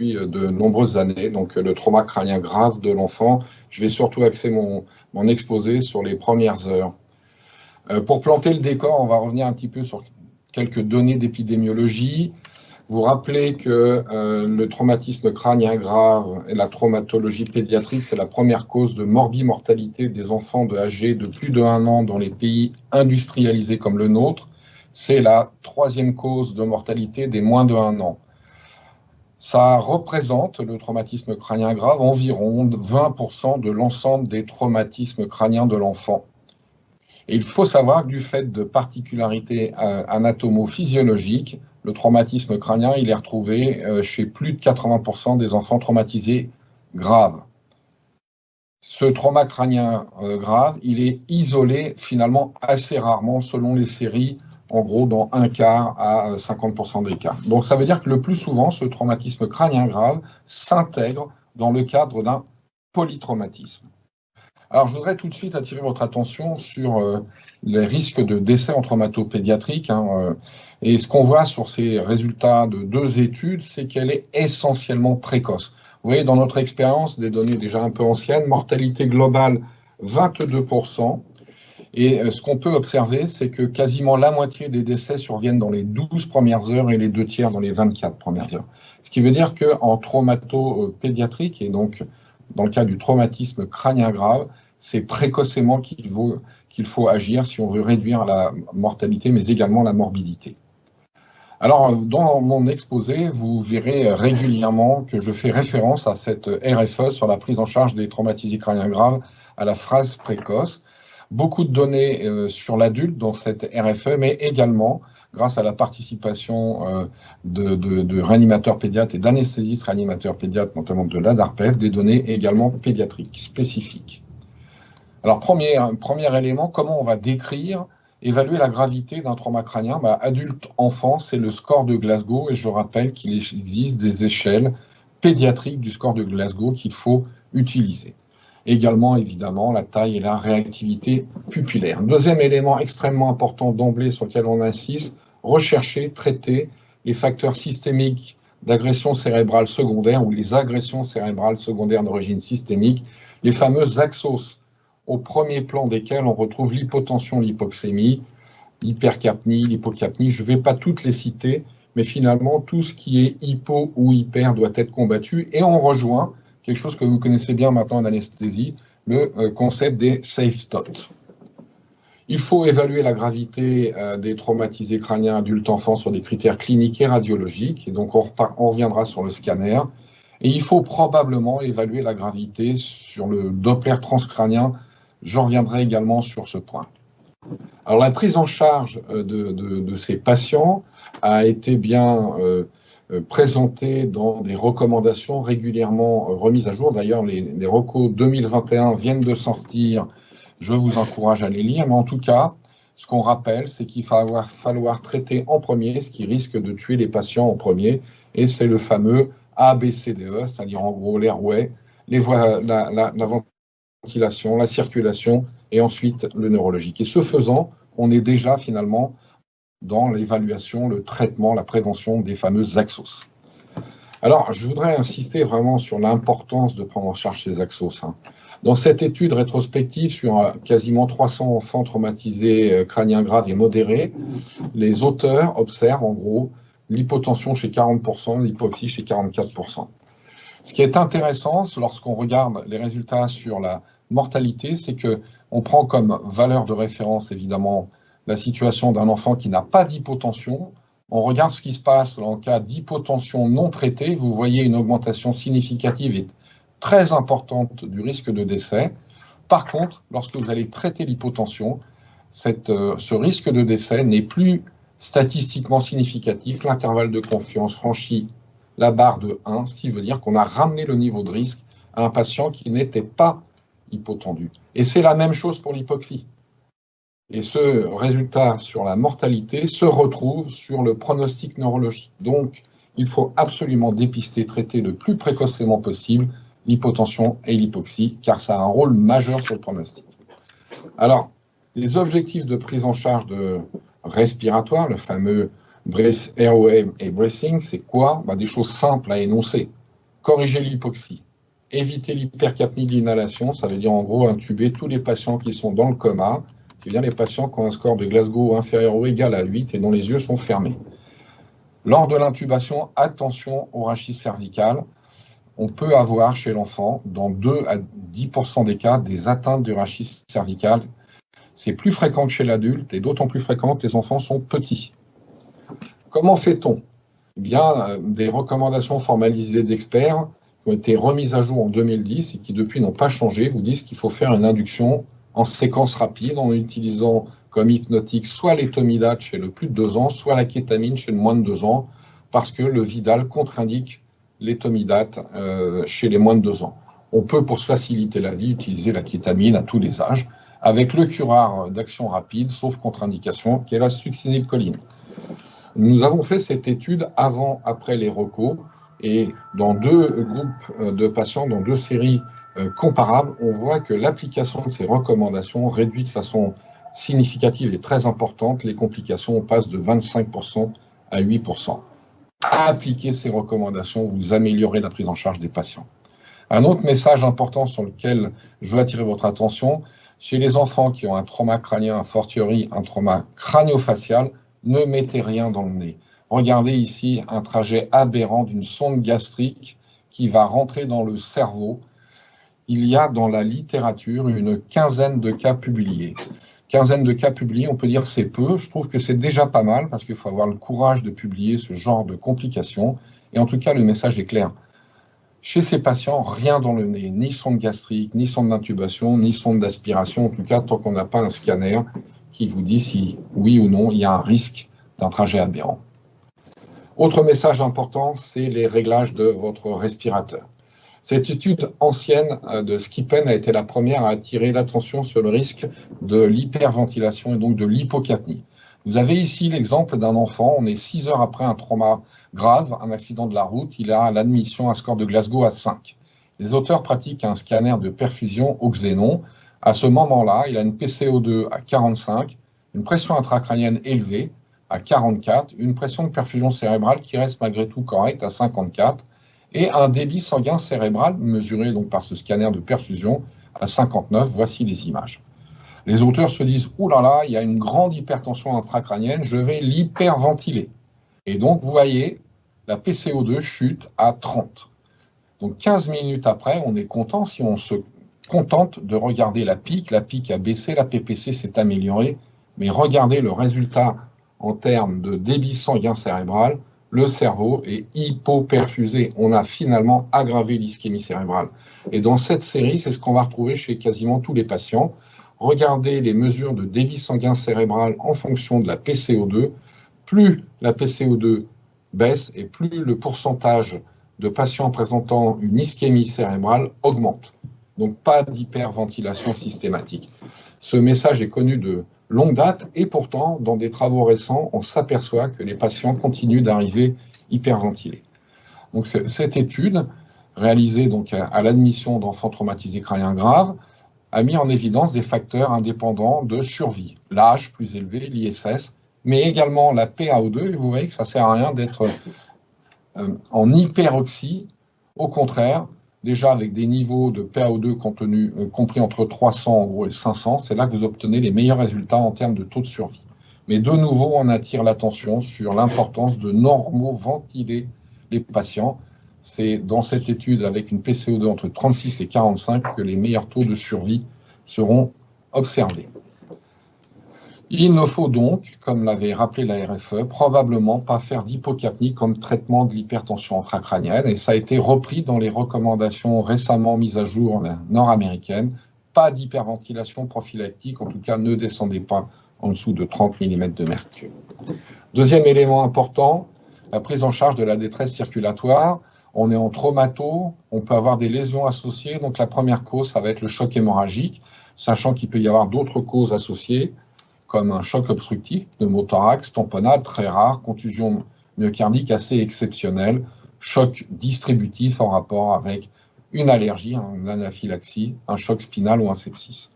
depuis de nombreuses années, donc le trauma crânien grave de l'enfant. Je vais surtout axer mon exposé sur les premières heures. Pour planter le décor, on va revenir un petit peu sur quelques données d'épidémiologie. Vous rappelez que le traumatisme crânien grave et la traumatologie pédiatrique, c'est la première cause de morbimortalité des enfants âgés de plus de 1 an dans les pays industrialisés comme le nôtre. C'est la 3e cause de mortalité des moins de 1 an. Ça représente, le traumatisme crânien grave, environ 20% de l'ensemble des traumatismes crâniens de l'enfant. Et il faut savoir que du fait de particularités anatomophysiologiques, le traumatisme crânien, il est retrouvé chez plus de 80% des enfants traumatisés graves. Ce trauma crânien grave, il est isolé finalement assez rarement selon les séries, en gros dans 1/4 à 50% des cas. Donc ça veut dire que le plus souvent, ce traumatisme crânien grave s'intègre dans le cadre d'un polytraumatisme. Alors je voudrais tout de suite attirer votre attention sur les risques de décès en traumatopédiatrique. Et ce qu'on voit sur ces résultats de 2 études, c'est qu'elle est essentiellement précoce. Vous voyez, dans notre expérience, des données déjà un peu anciennes, mortalité globale 22%. Et ce qu'on peut observer, c'est que quasiment la moitié des décès surviennent dans les 12 premières heures et les 2/3 dans les 24 premières heures. Ce qui veut dire qu'en traumatopédiatrique, et donc dans le cas du traumatisme crânien grave, c'est précocement qu'il faut agir si on veut réduire la mortalité, mais également la morbidité. Alors, dans mon exposé, vous verrez régulièrement que je fais référence à cette RFE sur la prise en charge des traumatisés crâniens graves à la phase précoce. Beaucoup de données sur l'adulte dans cette RFE, mais également grâce à la participation de réanimateurs pédiatres et d'anesthésistes réanimateurs pédiatres, notamment de l'ADARPEF, des données également pédiatriques spécifiques. Alors, premier élément, comment on va décrire, évaluer la gravité d'un trauma crânien? Adulte-enfant, c'est le score de Glasgow, et je rappelle qu'il existe des échelles pédiatriques du score de Glasgow qu'il faut utiliser. Également, évidemment, la taille et la réactivité pupillaire. Deuxième élément extrêmement important d'emblée sur lequel on insiste, rechercher, traiter les facteurs systémiques d'agression cérébrale secondaire ou les agressions cérébrales secondaires d'origine systémique, les fameuses axos, au premier plan desquels on retrouve l'hypotension, l'hypoxémie, l'hypercapnie, l'hypocapnie. Je ne vais pas toutes les citer, mais finalement, tout ce qui est hypo ou hyper doit être combattu. Et on rejoint quelque chose que vous connaissez bien maintenant en anesthésie, le concept des safe dots. Il faut évaluer la gravité des traumatisés crâniens adultes-enfants sur des critères cliniques et radiologiques. Et donc, on reviendra sur le scanner. Et il faut probablement évaluer la gravité sur le Doppler transcrânien. J'en reviendrai également sur ce point. Alors, la prise en charge de ces patients a été bien présentée dans des recommandations régulièrement remises à jour. D'ailleurs, les recos 2021 viennent de sortir. Je vous encourage à les lire. Mais en tout cas, ce qu'on rappelle, c'est qu'il va falloir traiter en premier ce qui risque de tuer les patients en premier. Et c'est le fameux ABCDE, c'est-à-dire en gros l'airway, la ventilation, la circulation et ensuite le neurologique. Et ce faisant, on est déjà finalement dans l'évaluation, le traitement, la prévention des fameuses axos. Alors, je voudrais insister vraiment sur l'importance de prendre en charge ces axos. Dans cette étude rétrospective sur quasiment 300 enfants traumatisés crâniens graves et modérés, les auteurs observent en gros l'hypotension chez 40%, l'hypoxie chez 44%. Ce qui est intéressant lorsqu'on regarde les résultats sur la mortalité, c'est qu'on prend comme valeur de référence évidemment la situation d'un enfant qui n'a pas d'hypotension. On regarde ce qui se passe en cas d'hypotension non traitée. Vous voyez une augmentation significative et très importante du risque de décès. Par contre, lorsque vous allez traiter l'hypotension, ce risque de décès n'est plus statistiquement significatif. L'intervalle de confiance franchit la barre de 1, ce qui veut dire qu'on a ramené le niveau de risque à un patient qui n'était pas hypotendu. Et c'est la même chose pour l'hypoxie. Et ce résultat sur la mortalité se retrouve sur le pronostic neurologique. Donc, il faut absolument dépister, traiter le plus précocement possible l'hypotension et l'hypoxie, car ça a un rôle majeur sur le pronostic. Alors, les objectifs de prise en charge respiratoire, le fameux Airway et Breathing, c'est quoi? Des choses simples à énoncer. corriger l'hypoxie, éviter l'hypercapnie de l'inhalation, ça veut dire en gros intuber tous les patients qui sont dans le coma, c'est-à-dire les patients qui ont un score de Glasgow inférieur ou égal à 8 et dont les yeux sont fermés. Lors de l'intubation, attention au rachis cervical. On peut avoir chez l'enfant, dans 2 à 10% des cas, des atteintes du rachis cervical. C'est plus fréquent que chez l'adulte et d'autant plus fréquent que les enfants sont petits. Comment fait-on? Eh bien, des recommandations formalisées d'experts qui ont été remises à jour en 2010 et qui depuis n'ont pas changé, vous disent qu'il faut faire une induction en séquence rapide en utilisant comme hypnotique soit l'étomidate chez le plus de 2 ans, soit la kétamine chez le moins de 2 ans, parce que le Vidal contre-indique l'étomidate chez les moins de 2 ans. On peut, pour se faciliter la vie, utiliser la kétamine à tous les âges, avec le curare d'action rapide, sauf contre-indication, qui est la succinylcholine. Nous avons fait cette étude avant-après les recos, et dans 2 groupes de patients, dans 2 séries comparables, on voit que l'application de ces recommandations réduit de façon significative et très importante les complications. On passe de 25% à 8%. Appliquez ces recommandations, vous améliorez la prise en charge des patients. Un autre message important sur lequel je veux attirer votre attention, chez les enfants qui ont un trauma crânien, a fortiori un trauma crânio-facial, ne mettez rien dans le nez. Regardez ici un trajet aberrant d'une sonde gastrique qui va rentrer dans le cerveau. Il y a dans la littérature une quinzaine de cas publiés. Quinzaine de cas publiés, on peut dire c'est peu. Je trouve que c'est déjà pas mal parce qu'il faut avoir le courage de publier ce genre de complications. Et en tout cas, le message est clair. Chez ces patients, rien dans le nez, ni sonde gastrique, ni sonde d'intubation, ni sonde d'aspiration, en tout cas tant qu'on n'a pas un scanner qui vous dit si oui ou non il y a un risque d'un trajet aberrant. Autre message important, c'est les réglages de votre respirateur. Cette étude ancienne de Skippen a été la première à attirer l'attention sur le risque de l'hyperventilation et donc de l'hypocapnie. Vous avez ici l'exemple d'un enfant, on est 6 heures après un trauma grave, un accident de la route, il a à l'admission un score de Glasgow à 5. Les auteurs pratiquent un scanner de perfusion au xénon. À ce moment-là, il a une PCO2 à 45, une pression intracrânienne élevée à 44, une pression de perfusion cérébrale qui reste malgré tout correcte à 54, et un débit sanguin cérébral mesuré donc par ce scanner de perfusion à 59. Voici les images. Les auteurs se disent « Ouh là là, il y a une grande hypertension intracrânienne, je vais l'hyperventiler ». Et donc, vous voyez, la PCO2 chute à 30. Donc, 15 minutes après, on est content si on se contente de regarder la pique. La pique a baissé, la PPC s'est améliorée, mais regardez le résultat en termes de débit sanguin cérébral. Le cerveau est hypoperfusé. On a finalement aggravé l'ischémie cérébrale. Et dans cette série, c'est ce qu'on va retrouver chez quasiment tous les patients. Regardez les mesures de débit sanguin cérébral en fonction de la PCO2. Plus la PCO2 baisse et plus le pourcentage de patients présentant une ischémie cérébrale augmente. Donc pas d'hyperventilation systématique. Ce message est connu de longue date et pourtant, dans des travaux récents, on s'aperçoit que les patients continuent d'arriver hyperventilés. Donc cette étude, réalisée donc à l'admission d'enfants traumatisés crâniens graves, a mis en évidence des facteurs indépendants de survie. L'âge plus élevé, l'ISS, mais également la PaO2, et vous voyez que ça ne sert à rien d'être en hyperoxie. Au contraire, déjà avec des niveaux de PaO2 compris entre 300 en gros et 500, c'est là que vous obtenez les meilleurs résultats en termes de taux de survie. Mais de nouveau, on attire l'attention sur l'importance de normoventiler les patients. C'est dans cette étude avec une PCO2 entre 36 et 45 que les meilleurs taux de survie seront observés. Il ne faut donc, comme l'avait rappelé la RFE, probablement pas faire d'hypocapnie comme traitement de l'hypertension intracrânienne, et ça a été repris dans les recommandations récemment mises à jour nord-américaines. Pas d'hyperventilation prophylactique, en tout cas ne descendez pas en dessous de 30 mm de mercure. Deuxième élément important, la prise en charge de la détresse circulatoire. On est en traumato, on peut avoir des lésions associées, donc la première cause, ça va être le choc hémorragique, sachant qu'il peut y avoir d'autres causes associées, comme un choc obstructif, pneumothorax, tamponnade, très rare, contusion myocardique assez exceptionnelle, choc distributif en rapport avec une allergie, une anaphylaxie, un choc spinal ou un sepsis.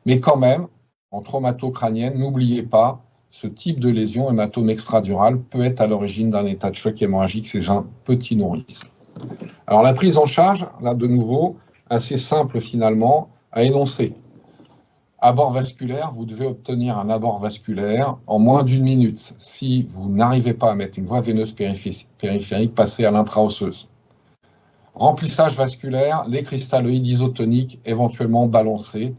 Mais quand même, en traumato-crânienne, n'oubliez pas, ce type de lésion, hématome extradural, peut être à l'origine d'un état de choc hémorragique chez un petit nourrisson. Alors la prise en charge, là de nouveau, assez simple finalement à énoncer. Abord vasculaire, vous devez obtenir un abord vasculaire en moins d'1 minute. Si vous n'arrivez pas à mettre une voie veineuse périphérique, passez à l'intra-osseuse. Remplissage vasculaire, les cristalloïdes isotoniques éventuellement balancés.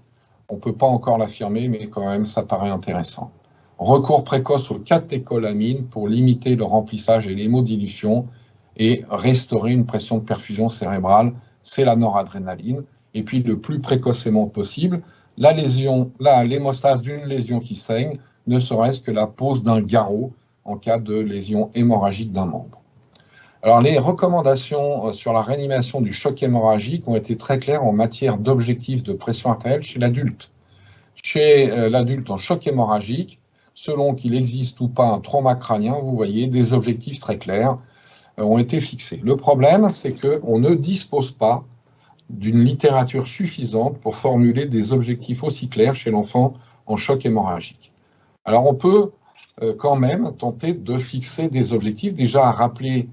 On ne peut pas encore l'affirmer, mais quand même, ça paraît intéressant. Recours précoce aux catécholamines pour limiter le remplissage et l'hémodilution et restaurer une pression de perfusion cérébrale, c'est la noradrénaline. Et puis, le plus précocement possible, l'hémostase d'une lésion qui saigne, ne serait-ce que la pose d'un garrot en cas de lésion hémorragique d'un membre. Alors, les recommandations sur la réanimation du choc hémorragique ont été très claires en matière d'objectifs de pression artérielle chez l'adulte. Chez l'adulte en choc hémorragique, selon qu'il existe ou pas un trauma crânien, vous voyez, des objectifs très clairs ont été fixés. Le problème, c'est qu'on ne dispose pas d'une littérature suffisante pour formuler des objectifs aussi clairs chez l'enfant en choc hémorragique. Alors, on peut quand même tenter de fixer des objectifs, déjà à rappeler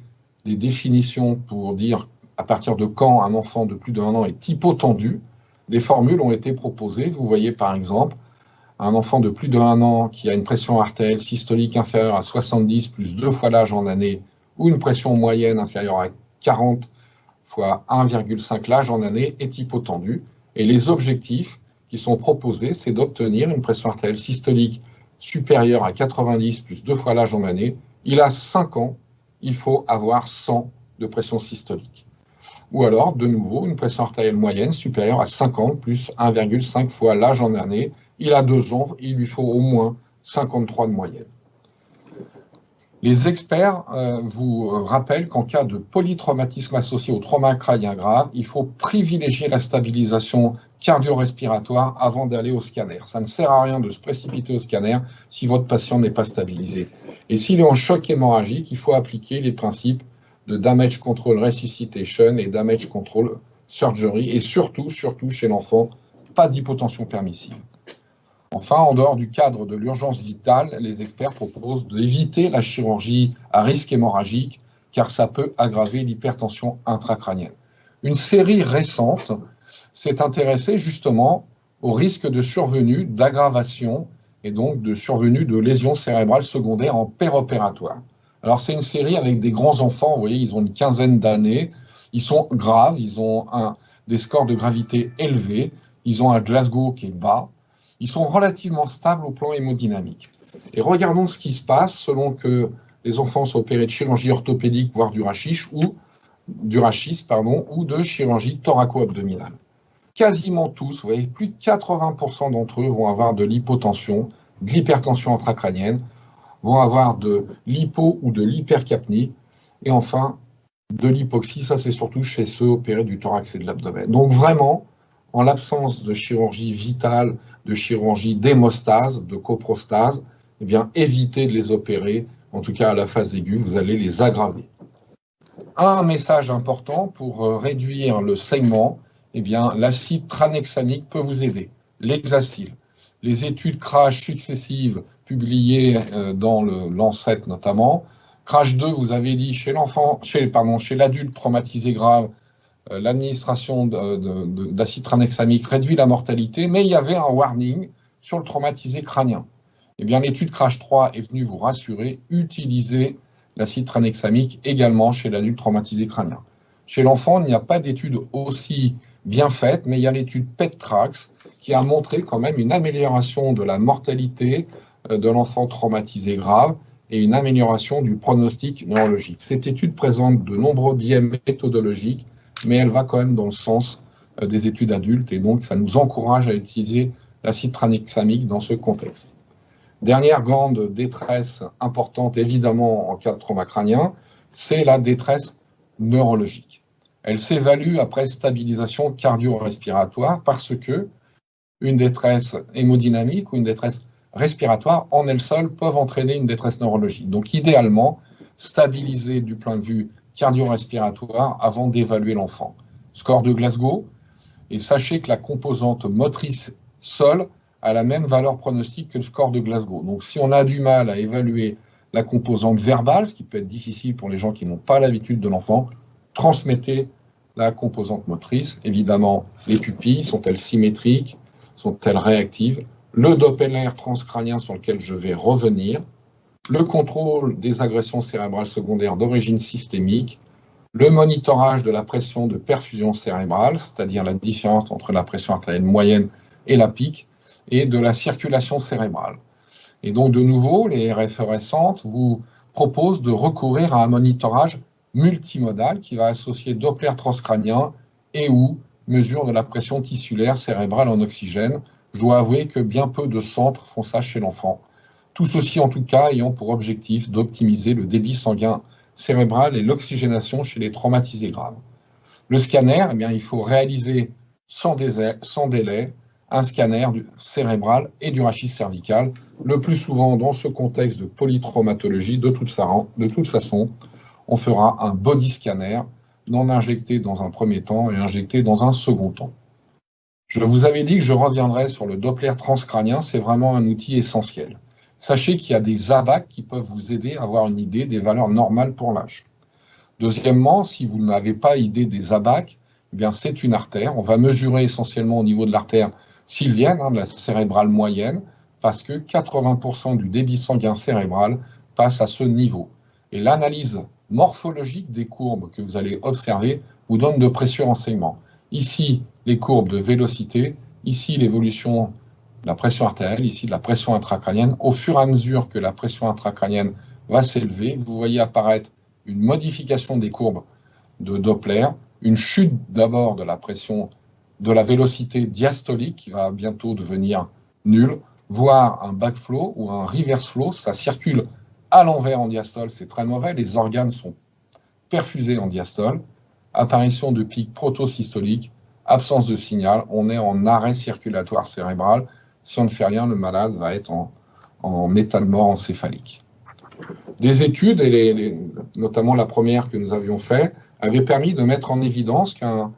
des définitions pour dire à partir de quand un enfant de plus d'1 an est hypotendu. Des formules ont été proposées. Vous voyez par exemple un enfant de plus d'1 an qui a une pression artérielle systolique inférieure à 70 plus 2 fois l'âge en année ou une pression moyenne inférieure à 40 fois 1,5 l'âge en année est hypotendu. Et les objectifs qui sont proposés, c'est d'obtenir une pression artérielle systolique supérieure à 90 plus 2 fois l'âge en année. Il a 5 ans, il faut avoir 100 de pression systolique. Ou alors, de nouveau, une pression artérielle moyenne supérieure à 50 plus 1,5 fois l'âge en année. Il a 2 ans, il lui faut au moins 53 de moyenne. Les experts vous rappellent qu'en cas de polytraumatisme associé au trauma crânien grave, il faut privilégier la stabilisation cardio-respiratoire avant d'aller au scanner. Ça ne sert à rien de se précipiter au scanner si votre patient n'est pas stabilisé. Et s'il est en choc hémorragique, il faut appliquer les principes de damage control resuscitation et damage control surgery, et surtout chez l'enfant, pas d'hypotension permissive. Enfin, en dehors du cadre de l'urgence vitale, les experts proposent d'éviter la chirurgie à risque hémorragique, car ça peut aggraver l'hypertension intracrânienne. Une série récente s'est intéressée justement au risque de survenue d'aggravation et donc de survenue de lésions cérébrales secondaires en péropératoire. Alors c'est une série avec des grands enfants, vous voyez, ils ont une quinzaine d'années, ils sont graves, ils ont des scores de gravité élevés, ils ont un Glasgow qui est bas, ils sont relativement stables au plan hémodynamique. Et regardons ce qui se passe selon que les enfants sont opérés de chirurgie orthopédique, voire du rachis, ou de chirurgie thoraco-abdominale. Quasiment tous, vous voyez, plus de 80% d'entre eux vont avoir de l'hypotension, de l'hypertension intracrânienne, vont avoir de l'hypo ou de l'hypercapnie, et enfin de l'hypoxie, ça c'est surtout chez ceux opérés du thorax et de l'abdomen. Donc vraiment, en l'absence de chirurgie vitale, de chirurgie d'hémostase, de coprostase, eh bien évitez de les opérer, en tout cas à la phase aiguë, vous allez les aggraver. Un message important pour réduire le saignement, eh bien l'acide tranexamique peut vous aider, l'hexacil. Les études crash successives publiées dans le Lancet notamment, crash 2, vous avez dit chez l'adulte traumatisé grave, l'administration d'acide tranexamique réduit la mortalité, mais il y avait un warning sur le traumatisé crânien. Eh bien, l'étude crash 3 est venue vous rassurer, utilisez l'acide tranexamique également chez l'adulte traumatisé crânien. Chez l'enfant, il n'y a pas d'étude aussi bien faite, mais il y a l'étude PET-TRAX qui a montré quand même une amélioration de la mortalité de l'enfant traumatisé grave et une amélioration du pronostic neurologique. Cette étude présente de nombreux biais méthodologiques, mais elle va quand même dans le sens des études adultes, et donc ça nous encourage à utiliser l'acide tranexamique dans ce contexte. Dernière grande détresse importante, évidemment, en cas de trauma crânien, c'est la détresse neurologique. Elle s'évalue après stabilisation cardio-respiratoire parce que une détresse hémodynamique ou une détresse respiratoire, en elles seules, peuvent entraîner une détresse neurologique. Donc, idéalement, stabiliser du point de vue cardio-respiratoire avant d'évaluer l'enfant. Score de Glasgow, et sachez que la composante motrice seule a la même valeur pronostique que le score de Glasgow. Donc si on a du mal à évaluer la composante verbale, ce qui peut être difficile pour les gens qui n'ont pas l'habitude de l'enfant, transmettez la composante motrice. Évidemment, les pupilles, sont-elles symétriques? Sont-elles réactives? Le Doppler transcrânien sur lequel je vais revenir. Le contrôle des agressions cérébrales secondaires d'origine systémique. Le monitorage de la pression de perfusion cérébrale, c'est-à-dire la différence entre la pression artérielle moyenne et la pique, et de la circulation cérébrale. Et donc, de nouveau, les RFE récentes vous proposent de recourir à un monitorage multimodal qui va associer Doppler transcrânien et ou mesure de la pression tissulaire cérébrale en oxygène. Je dois avouer que bien peu de centres font ça chez l'enfant. Tout ceci, en tout cas, ayant pour objectif d'optimiser le débit sanguin cérébral et l'oxygénation chez les traumatisés graves. Le scanner, eh bien, il faut réaliser sans délai un scanner cérébral et du rachis cervical, le plus souvent dans ce contexte de polytraumatologie. De toute façon, on fera un body scanner, non injecté dans un premier temps et injecté dans un second temps. Je vous avais dit que je reviendrai sur le Doppler transcrânien, c'est vraiment un outil essentiel. Sachez qu'il y a des ABAC qui peuvent vous aider à avoir une idée des valeurs normales pour l'âge. Deuxièmement, si vous n'avez pas idée des ABAC, eh bien c'est une artère. On va mesurer essentiellement au niveau de l'artère sylvienne, de la cérébrale moyenne, parce que 80% du débit sanguin cérébral passe à ce niveau. Et l'analyse morphologique des courbes que vous allez observer vous donne de précieux renseignements. Ici, les courbes de vélocité, ici l'évolution de la pression artérielle, ici de la pression intracrânienne. Au fur et à mesure que la pression intracrânienne va s'élever, vous voyez apparaître une modification des courbes de Doppler, une chute d'abord de la pression, de la vélocité diastolique qui va bientôt devenir nulle, voire un backflow ou un reverse flow, ça circule à l'envers en diastole, c'est très mauvais, les organes sont perfusés en diastole, apparition de pics protosystoliques, absence de signal, on est en arrêt circulatoire cérébral. Si on ne fait rien, le malade va être en état de mort encéphalique. Des études, et notamment la première que nous avions faite, avaient permis de mettre en évidence qu'un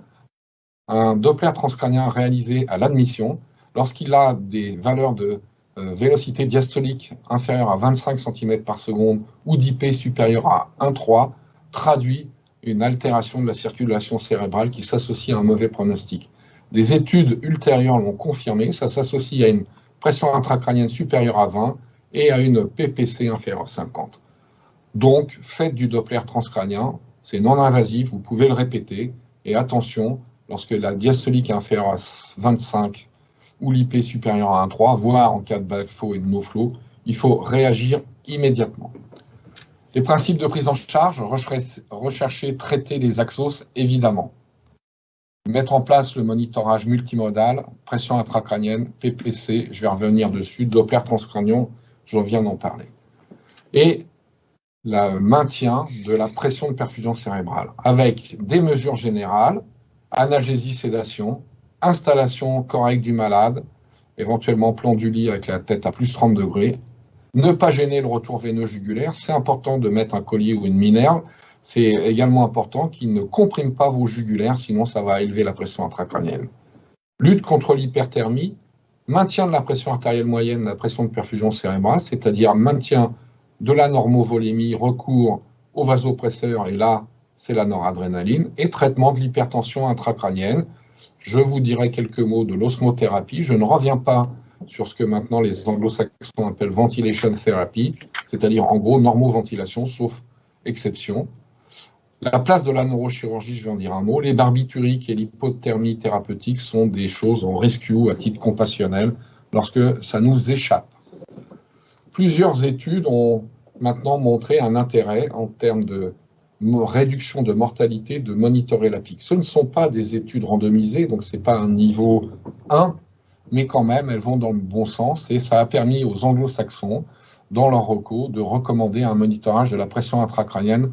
Doppler transcrânien réalisé à l'admission, lorsqu'il a des valeurs de vélocité diastolique inférieure à 25 cm par seconde ou d'IP supérieure à 1,3, traduit une altération de la circulation cérébrale qui s'associe à un mauvais pronostic. Des études ultérieures l'ont confirmé, ça s'associe à une pression intracrânienne supérieure à 20 et à une PPC inférieure à 50. Donc, faites du Doppler transcrânien, c'est non invasif, vous pouvez le répéter, et attention, lorsque la diastolique est inférieure à 25 ou l'IP supérieur à 1,3, voire en cas de backflow et de no-flow, il faut réagir immédiatement. Les principes de prise en charge, rechercher, traiter les axos, évidemment. Mettre en place le monitorage multimodal, pression intracrânienne, PPC, je vais revenir dessus, Doppler transcrânien, je viens d'en parler. Et le maintien de la pression de perfusion cérébrale, avec des mesures générales, analgésie, sédation, installation correcte du malade, éventuellement plan du lit avec la tête à plus 30 degrés, ne pas gêner le retour veineux jugulaire, c'est important de mettre un collier ou une minerve, c'est également important qu'il ne comprime pas vos jugulaires, sinon ça va élever la pression intracrânienne. Lutte contre l'hyperthermie, maintien de la pression artérielle moyenne, la pression de perfusion cérébrale, c'est-à-dire maintien de la normovolémie, recours au vasopresseur, et là, c'est la noradrénaline, et traitement de l'hypertension intracrânienne. Je vous dirai quelques mots de l'osmothérapie. Je ne reviens pas sur ce que maintenant les anglo-saxons appellent ventilation therapy, c'est-à-dire en gros normoventilation, sauf exception. La place de la neurochirurgie, je vais en dire un mot. Les barbituriques et l'hypothermie thérapeutique sont des choses en rescue à titre compassionnel lorsque ça nous échappe. Plusieurs études ont maintenant montré un intérêt en termes de réduction de mortalité de monitorer la pique. Ce ne sont pas des études randomisées, donc ce n'est pas un niveau 1, mais quand même, elles vont dans le bon sens et ça a permis aux anglo-saxons, dans leur recours, de recommander un monitorage de la pression intracrânienne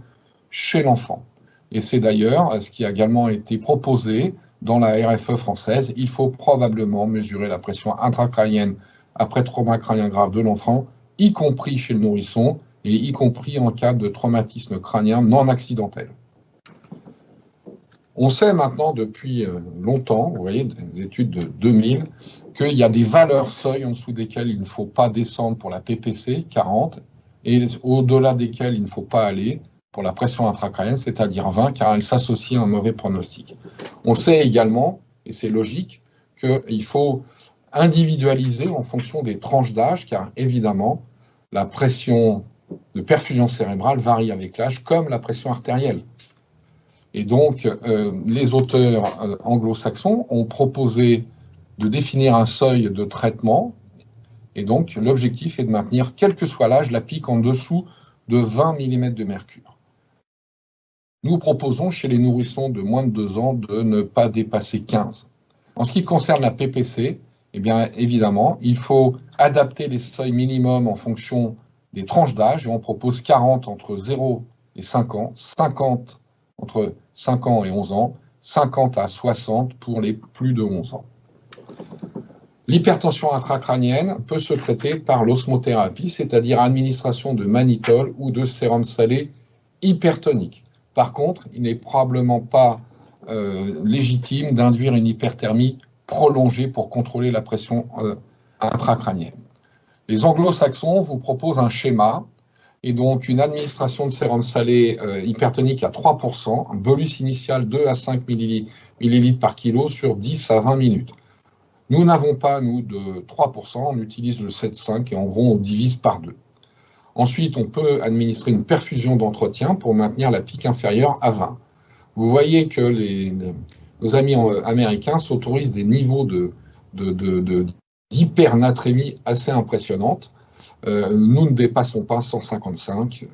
chez l'enfant. Et c'est d'ailleurs ce qui a également été proposé dans la RFE française. Il faut probablement mesurer la pression intracrânienne après trauma crânien grave de l'enfant, y compris chez le nourrisson, et y compris en cas de traumatisme crânien non accidentel. On sait maintenant depuis longtemps, vous voyez, des études de 2000, qu'il y a des valeurs seuil en dessous desquelles il ne faut pas descendre pour la PPC, 40, et au-delà desquelles il ne faut pas aller pour la pression intracrânienne, c'est-à-dire 20, car elle s'associe à un mauvais pronostic. On sait également, et c'est logique, qu'il faut individualiser en fonction des tranches d'âge, car évidemment, la pression de perfusion cérébrale varie avec l'âge, comme la pression artérielle. Et donc, les auteurs anglo-saxons ont proposé de définir un seuil de traitement, et donc l'objectif est de maintenir, quel que soit l'âge, la pique en dessous de 20 mm de mercure. Nous proposons chez les nourrissons de moins de 2 ans de ne pas dépasser 15. En ce qui concerne la PPC, eh bien, évidemment, il faut adapter les seuils minimums en fonction des tranches d'âge, et on propose 40 entre 0 et 5 ans, 50 entre 5 ans et 11 ans, 50 à 60 pour les plus de 11 ans. L'hypertension intracrânienne peut se traiter par l'osmothérapie, c'est-à-dire administration de mannitol ou de sérum salé hypertonique. Par contre, il n'est probablement pas légitime d'induire une hyperthermie prolongée pour contrôler la pression intracrânienne. Les anglo-saxons vous proposent un schéma, et donc une administration de sérum salé hypertonique à 3%, un bolus initial 2 à 5 millilitres par kilo sur 10 à 20 minutes. Nous n'avons pas, nous, de 3%, on utilise le 7,5 et en gros, on divise par 2. Ensuite, on peut administrer une perfusion d'entretien pour maintenir la pique inférieure à 20. Vous voyez que nos amis américains s'autorisent des niveaux d'hypernatrémie assez impressionnantes. Nous ne dépassons pas 155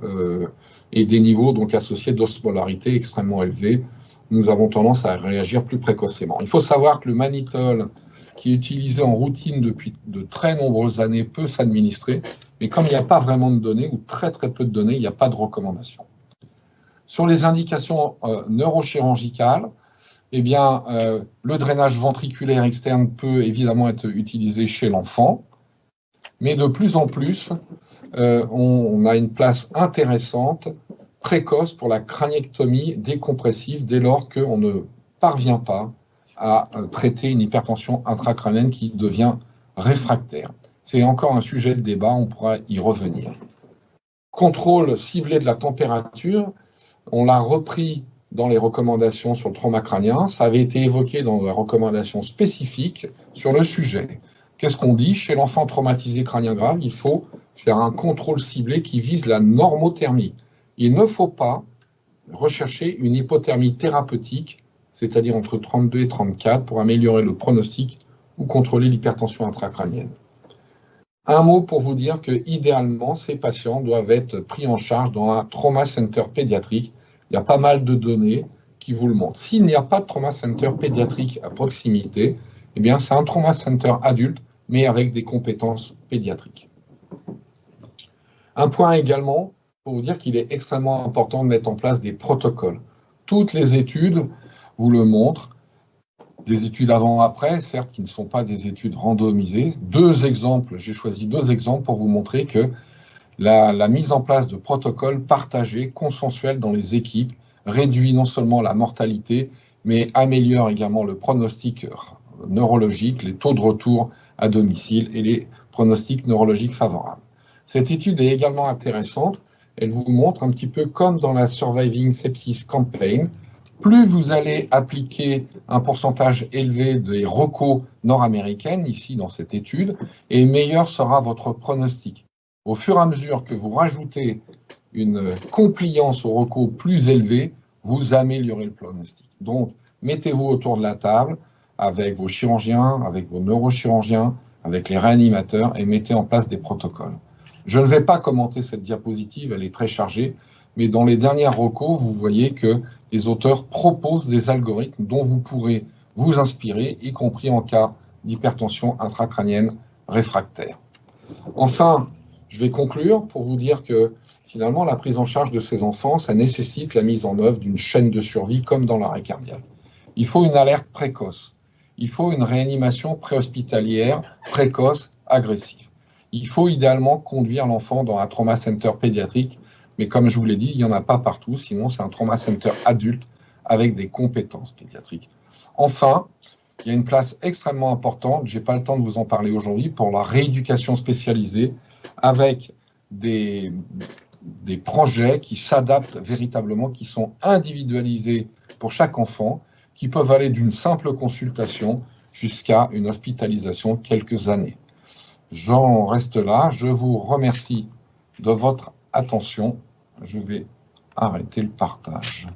et des niveaux donc associés d'osmolarité extrêmement élevés. Nous avons tendance à réagir plus précocement. Il faut savoir que le mannitol, qui est utilisé en routine depuis de très nombreuses années, peut s'administrer, mais comme il n'y a pas vraiment de données, ou très peu de données, il n'y a pas de recommandation. Sur les indications neurochirurgicales, eh bien, le drainage ventriculaire externe peut évidemment être utilisé chez l'enfant, mais de plus en plus, on a une place intéressante, précoce pour la craniectomie décompressive dès lors qu'on ne parvient pas à traiter une hypertension intracrânienne qui devient réfractaire. C'est encore un sujet de débat, on pourra y revenir. Contrôle ciblé de la température, on l'a repris dans les recommandations sur le trauma crânien, ça avait été évoqué dans la recommandation spécifique sur le sujet. Qu'est-ce qu'on dit? Chez l'enfant traumatisé crânien grave, il faut faire un contrôle ciblé qui vise la normothermie. Il ne faut pas rechercher une hypothermie thérapeutique, c'est-à-dire entre 32 et 34, pour améliorer le pronostic ou contrôler l'hypertension intracrânienne. Un mot pour vous dire que, idéalement, ces patients doivent être pris en charge dans un trauma center pédiatrique. Il y a pas mal de données qui vous le montrent. S'il n'y a pas de trauma center pédiatrique à proximité, eh bien, c'est un trauma center adulte, mais avec des compétences pédiatriques. Un point également, pour vous dire qu'il est extrêmement important de mettre en place des protocoles. Toutes les études vous le montrent, des études avant-après, certes, qui ne sont pas des études randomisées. Deux exemples, j'ai choisi 2 exemples pour vous montrer que la mise en place de protocoles partagés, consensuels dans les équipes, réduit non seulement la mortalité, mais améliore également le pronostic neurologique, les taux de retour à domicile et les pronostics neurologiques favorables. Cette étude est également intéressante. Elle vous montre un petit peu comme dans la Surviving Sepsis Campaign, plus vous allez appliquer un pourcentage élevé des recos nord-américaines, ici dans cette étude, et meilleur sera votre pronostic. Au fur et à mesure que vous rajoutez une compliance au recos plus élevée, vous améliorez le pronostic. Donc, mettez-vous autour de la table avec vos chirurgiens, avec vos neurochirurgiens, avec les réanimateurs et mettez en place des protocoles. Je ne vais pas commenter cette diapositive, elle est très chargée, mais dans les dernières recos, vous voyez que les auteurs proposent des algorithmes dont vous pourrez vous inspirer, y compris en cas d'hypertension intracrânienne réfractaire. Enfin, je vais conclure pour vous dire que finalement, la prise en charge de ces enfants, ça nécessite la mise en œuvre d'une chaîne de survie comme dans l'arrêt cardiaque. Il faut une alerte précoce. Il faut une réanimation préhospitalière précoce, agressive. Il faut idéalement conduire l'enfant dans un trauma center pédiatrique, mais comme je vous l'ai dit, il n'y en a pas partout, sinon c'est un trauma center adulte avec des compétences pédiatriques. Enfin, il y a une place extrêmement importante, je n'ai pas le temps de vous en parler aujourd'hui, pour la rééducation spécialisée avec des des projets qui s'adaptent véritablement, qui sont individualisés pour chaque enfant, qui peuvent aller d'une simple consultation jusqu'à une hospitalisation quelques années. J'en reste là. Je vous remercie de votre attention. Je vais arrêter le partage.